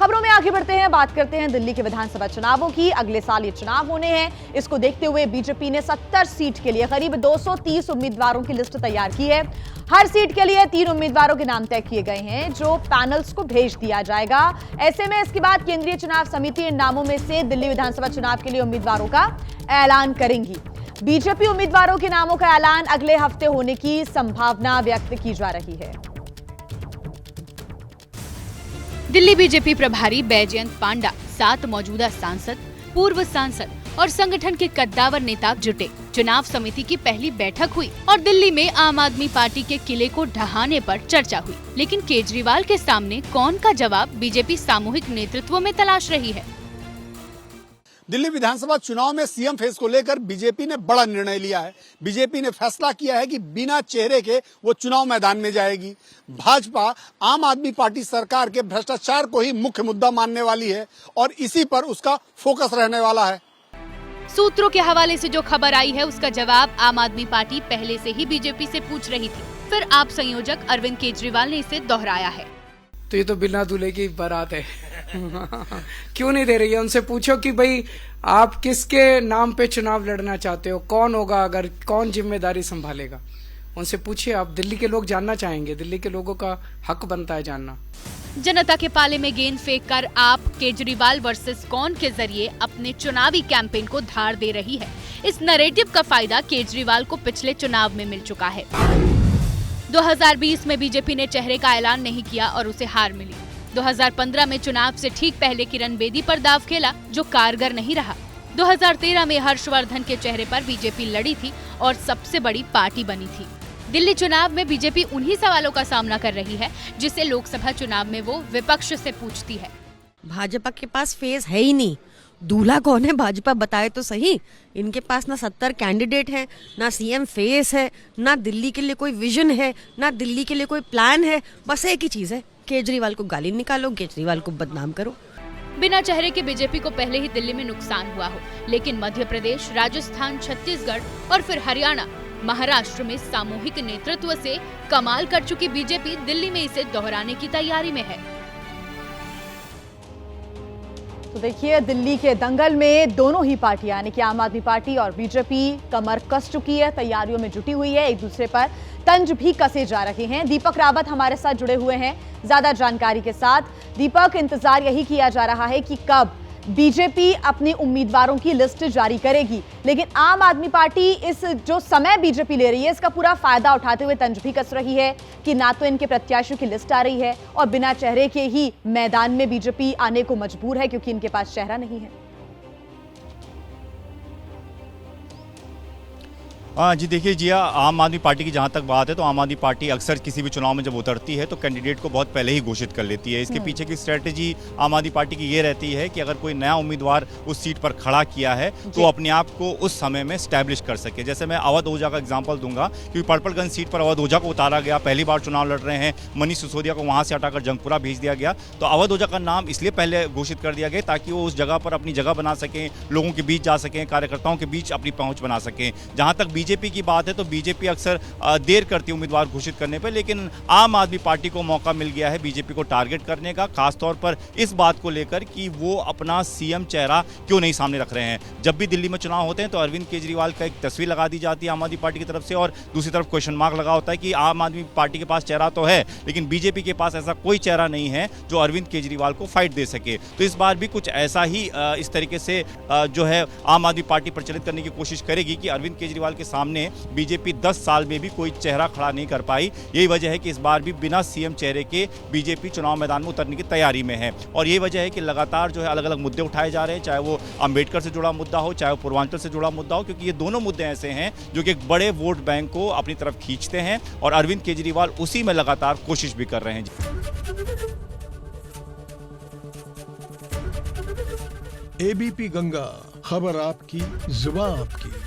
खबरों में आगे बढ़ते हैं, बात करते हैं दिल्ली के विधानसभा चुनावों की। अगले साल ये चुनाव होने हैं। इसको देखते हुए बीजेपी ने 70 सीट के लिए करीब 230 उम्मीदवारों की लिस्ट तैयार की है। हर सीट के लिए 3 उम्मीदवारों के नाम तय किए गए हैं, जो पैनल्स को भेज दिया जाएगा। ऐसे में इसके बाद केंद्रीय चुनाव समिति इन नामों में से दिल्ली विधानसभा चुनाव के लिए उम्मीदवारों का ऐलान करेंगी। बीजेपी उम्मीदवारों के नामों का ऐलान अगले हफ्ते होने की संभावना व्यक्त की जा रही है। दिल्ली बीजेपी प्रभारी बैजयंत पांडा, 7 मौजूदा सांसद, पूर्व सांसद और संगठन के कद्दावर नेता जुटे। चुनाव समिति की पहली बैठक हुई और दिल्ली में आम आदमी पार्टी के किले को ढहाने पर चर्चा हुई। लेकिन केजरीवाल के सामने कौन का जवाब बीजेपी सामूहिक नेतृत्व में तलाश रही है। दिल्ली विधानसभा चुनाव में सीएम फेस को लेकर बीजेपी ने बड़ा निर्णय लिया है। बीजेपी ने फैसला किया है कि बिना चेहरे के वो चुनाव मैदान में जाएगी। भाजपा आम आदमी पार्टी सरकार के भ्रष्टाचार को ही मुख्य मुद्दा मानने वाली है और इसी पर उसका फोकस रहने वाला है। सूत्रों के हवाले से जो खबर आई है, उसका जवाब आम आदमी पार्टी पहले से ही बीजेपी से पूछ रही थी। फिर आप संयोजक अरविंद केजरीवाल ने इसे दोहराया है। तो ये तो बिना दूल्हे की बारात है। क्यों नहीं दे रही है? उनसे पूछो कि भाई आप किसके नाम पे चुनाव लड़ना चाहते हो, कौन होगा, अगर कौन जिम्मेदारी संभालेगा, उनसे पूछिए। आप दिल्ली के लोग जानना चाहेंगे, दिल्ली के लोगों का हक बनता है जानना। जनता के पाले में गेंद फेंक कर आप केजरीवाल वर्सेस कौन के जरिए अपने चुनावी कैंपेन को धार दे रही है। इस नैरेटिव का फायदा केजरीवाल को पिछले चुनाव में मिल चुका है। 2020 में बीजेपी ने चेहरे का ऐलान नहीं किया और उसे हार मिली। 2015 में चुनाव से ठीक पहले किरण बेदी पर दाव खेला, जो कारगर नहीं रहा। 2013 में हर्षवर्धन के चेहरे पर बीजेपी लड़ी थी और सबसे बड़ी पार्टी बनी थी। दिल्ली चुनाव में बीजेपी उन्हीं सवालों का सामना कर रही है जिसे लोकसभा चुनाव में वो विपक्ष से पूछती है। भाजपा के पास फेस है ही नहीं। दूल्हा कौन है भाजपा बताए तो सही। इनके पास ना 70 कैंडिडेट है, ना सीएम फेस है, ना दिल्ली के लिए कोई विजन है, ना दिल्ली के लिए कोई प्लान है। बस एक ही चीज है, केजरीवाल को गाली निकालो, केजरीवाल को बदनाम करो। बिना चेहरे के बीजेपी को पहले ही दिल्ली में नुकसान हुआ हो, लेकिन मध्य प्रदेश, राजस्थान, छत्तीसगढ़ और फिर हरियाणा, महाराष्ट्र में सामूहिक नेतृत्व से कमाल कर चुकी बीजेपी दिल्ली में इसे दोहराने की तैयारी में है। तो देखिए, दिल्ली के दंगल में दोनों ही पार्टियां यानी कि आम आदमी पार्टी और बीजेपी कमर कस चुकी है, तैयारियों में जुटी हुई है, एक दूसरे पर तंज भी कसे जा रहे हैं। दीपक रावत हमारे साथ जुड़े हुए हैं ज्यादा जानकारी के साथ। दीपक, इंतजार यही किया जा रहा है कि कब बीजेपी अपने उम्मीदवारों की लिस्ट जारी करेगी, लेकिन आम आदमी पार्टी इस जो समय बीजेपी ले रही है इसका पूरा फायदा उठाते हुए तंज भी कस रही है कि ना तो इनके प्रत्याशियों की लिस्ट आ रही है और बिना चेहरे के ही मैदान में बीजेपी आने को मजबूर है क्योंकि इनके पास चेहरा नहीं है। जी देखिए जिया, आम आदमी पार्टी की जहां तक बात है तो आम आदमी पार्टी अक्सर किसी भी चुनाव में जब उतरती है तो कैंडिडेट को बहुत पहले ही घोषित कर लेती है। इसके पीछे की स्ट्रेटेजी आम आदमी पार्टी की ये रहती है कि अगर कोई नया उम्मीदवार उस सीट पर खड़ा किया है तो अपने आप को उस समय में स्टैब्लिश कर सके। जैसे मैं अवध ओझा का एग्जाम्पल दूंगा, क्योंकि पर्पलगंज सीट पर अवध ओझा को उतारा गया, पहली बार चुनाव लड़ रहे हैं। मनीष सिसोदिया को वहां से हटाकर जंगपुरा भेज दिया गया, तो अवध ओझा का नाम इसलिए पहले घोषित कर दिया गया ताकि वो उस जगह पर अपनी जगह बना सकें, लोगों के बीच जा सकें, कार्यकर्ताओं के बीच अपनी पहुंच बना सकें। जहां तक बीजेपी की बात है तो बीजेपी अक्सर देर करती है उम्मीदवार घोषित करने पर, लेकिन आम आदमी पार्टी को मौका मिल गया है बीजेपी को टारगेट करने का, खासतौर पर इस बात को लेकर कि वो अपना सीएम चेहरा क्यों नहीं सामने रख रहे हैं। जब भी दिल्ली में चुनाव होते हैं तो अरविंद केजरीवाल का एक तस्वीर लगा दी जाती है आम आदमी पार्टी की तरफ से, और दूसरी तरफ क्वेश्चन मार्क लगा होता है कि आम आदमी पार्टी के पास चेहरा तो है लेकिन बीजेपी के पास ऐसा कोई चेहरा नहीं है जो अरविंद केजरीवाल को फाइट दे सके। तो इस बार भी कुछ ऐसा ही इस तरीके से जो है आम आदमी पार्टी प्रचलित करने की कोशिश करेगी कि अरविंद केजरीवाल के सामने बीजेपी 10 साल में भी कोई चेहरा खड़ा नहीं कर पाई। यही वजह है कि इस बार भी बिना सीएम चेहरे के बीजेपी चुनाव मैदान में उतरने की तैयारी में है। और ये वजह है कि लगातार जो है अलग अलग मुद्दे उठाए जा रहे हैं, चाहे वो अंबेडकर से जुड़ा मुद्दा हो, चाहे वो पूर्वांचल से जुड़ा मुद्दा हो, क्योंकि ये दोनों मुद्दे ऐसे हैं जो कि एक बड़े वोट बैंक को अपनी तरफ खींचते हैं और अरविंद केजरीवाल उसी में लगातार कोशिश भी कर रहे हैं। एबीपी गंगा, खबर आपकी, जुबान आपकी।